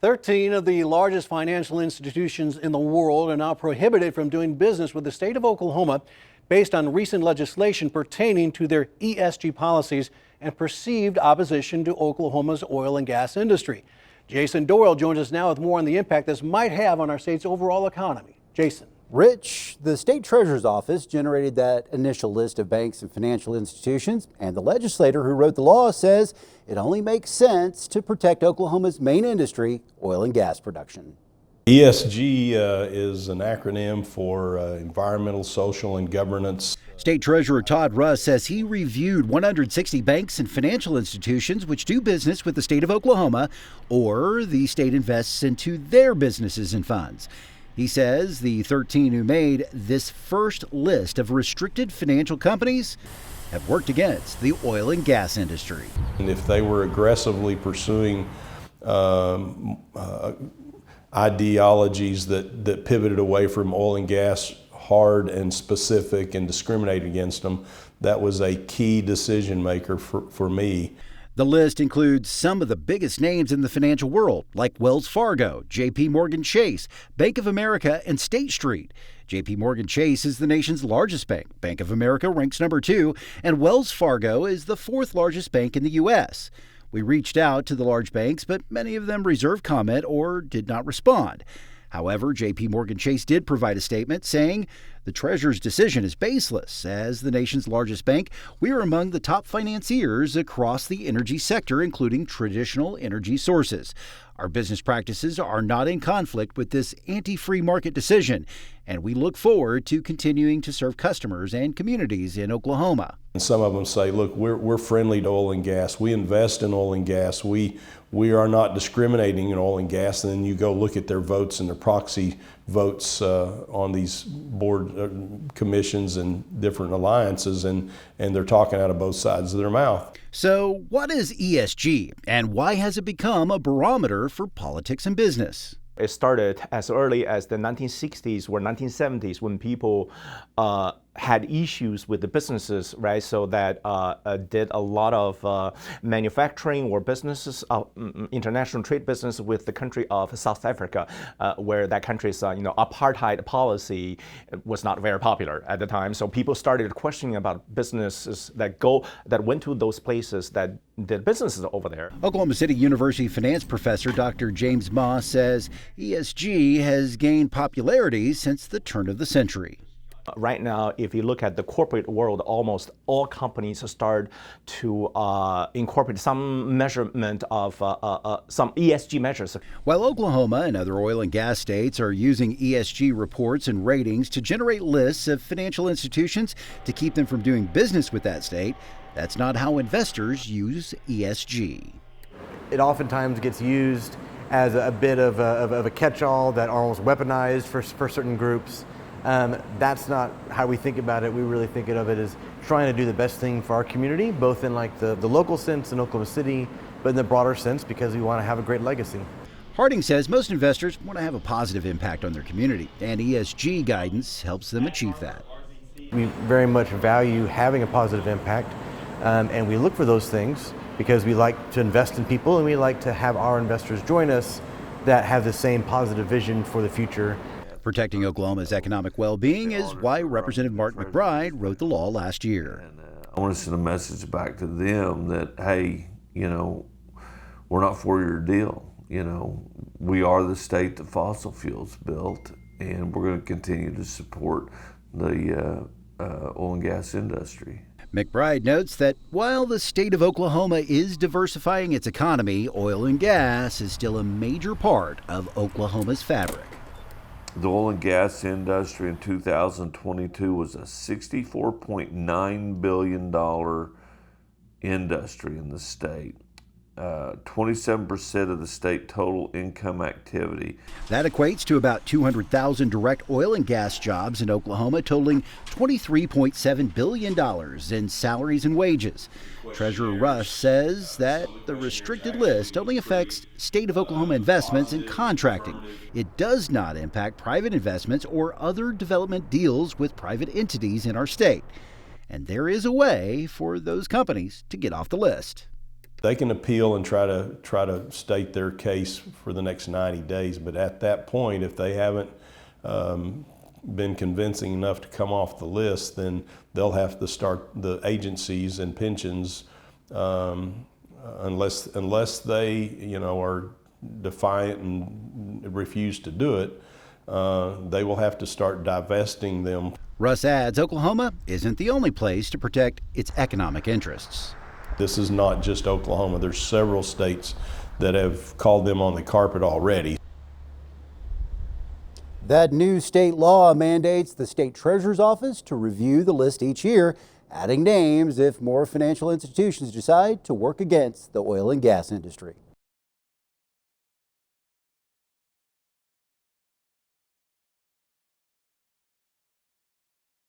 13 of the largest financial institutions in the world are now prohibited from doing business with the state of Oklahoma based on recent legislation pertaining to their ESG policies and perceived opposition to Oklahoma's oil and gas industry. Jason Doyle joins us now with more on the impact this might have on our state's overall economy. Jason. Rich, the state treasurer's office generated that initial list of banks and financial institutions, and the legislator who wrote the law says it only makes sense to protect Oklahoma's main industry, oil and gas production. ESG is an acronym for environmental, social, and governance. State Treasurer Todd Russ says he reviewed 160 banks and financial institutions which do business with the state of Oklahoma or the state invests into their businesses and funds. He says the 13 who made this first list of restricted financial companies have worked against the oil and gas industry. And if they were aggressively pursuing ideologies that pivoted away from oil and gas, hard and specific, and discriminated against them, that was a key decision maker for me. The list includes some of the biggest names in the financial world, like Wells Fargo, J.P. Morgan Chase, Bank of America, and State Street. J.P. Morgan Chase is the nation's largest bank. Bank of America ranks number 2, and Wells Fargo is the 4th largest bank in the U.S. We reached out to the large banks, but many of them reserved comment or did not respond. However, J.P. Morgan Chase did provide a statement saying the treasurer's decision is baseless. As the nation's largest bank, we are among the top financiers across the energy sector, including traditional energy sources. Our business practices are not in conflict with this anti-free market decision, and we look forward to continuing to serve customers and communities in Oklahoma. And some of them say, look, we're friendly to oil and gas. We invest in oil and gas. We are not discriminating in oil and gas. And then you go look at their votes and their proxy votes on these board commissions and different alliances, and they're talking out of both sides of their mouth. So what is ESG, and why has it become a barometer for politics and business? It started as early as the 1960s or 1970s when people had issues with the businesses, right? So that did a lot of manufacturing or businesses, international trade business with the country of South Africa, where that country's apartheid policy was not very popular at the time. So people started questioning about businesses that went to those places that did businesses over there. Oklahoma City University finance professor Dr. James Moss says ESG has gained popularity since the turn of the century. Right now, if you look at the corporate world, almost all companies start to incorporate some measurement of some ESG measures. While Oklahoma and other oil and gas states are using ESG reports and ratings to generate lists of financial institutions to keep them from doing business with that state, that's not how investors use ESG. It oftentimes gets used as a bit of a catch-all that are almost weaponized for certain groups. That's not how we think about it. We really think of it as trying to do the best thing for our community, both in like the local sense in Oklahoma City, but in the broader sense because we want to have a great legacy. Harding says most investors want to have a positive impact on their community, and ESG guidance helps them achieve that. We very much value having a positive impact, and we look for those things because we like to invest in people and we like to have our investors join us that have the same positive vision for the future. Protecting Oklahoma's economic well-being is why Representative Mark McBride wrote the law last year. I want to send a message back to them that, hey, we're not for your deal. We are the state that fossil fuels built, and we're going to continue to support the oil and gas industry. McBride notes that while the state of Oklahoma is diversifying its economy, oil and gas is still a major part of Oklahoma's fabric. The oil and gas industry in 2022 was a $64.9 billion industry in the state. 27% of the state total income activity. That equates to about 200,000 direct oil and gas jobs in Oklahoma, totaling $23.7 billion in salaries and wages. Treasurer Russ says that the restricted list only affects state of Oklahoma investments in contracting. It does not impact private investments or other development deals with private entities in our state. And there is a way for those companies to get off the list. They can appeal and try to state their case for the next 90 days, but at that point, if they haven't been convincing enough to come off the list, then they'll have to start the agencies and pensions, unless they are defiant and refuse to do it, they will have to start divesting them. Russ adds Oklahoma isn't the only place to protect its economic interests. This is not just Oklahoma. There's several states that have called them on the carpet already. That new state law mandates the state treasurer's office to review the list each year, adding names if more financial institutions decide to work against the oil and gas industry.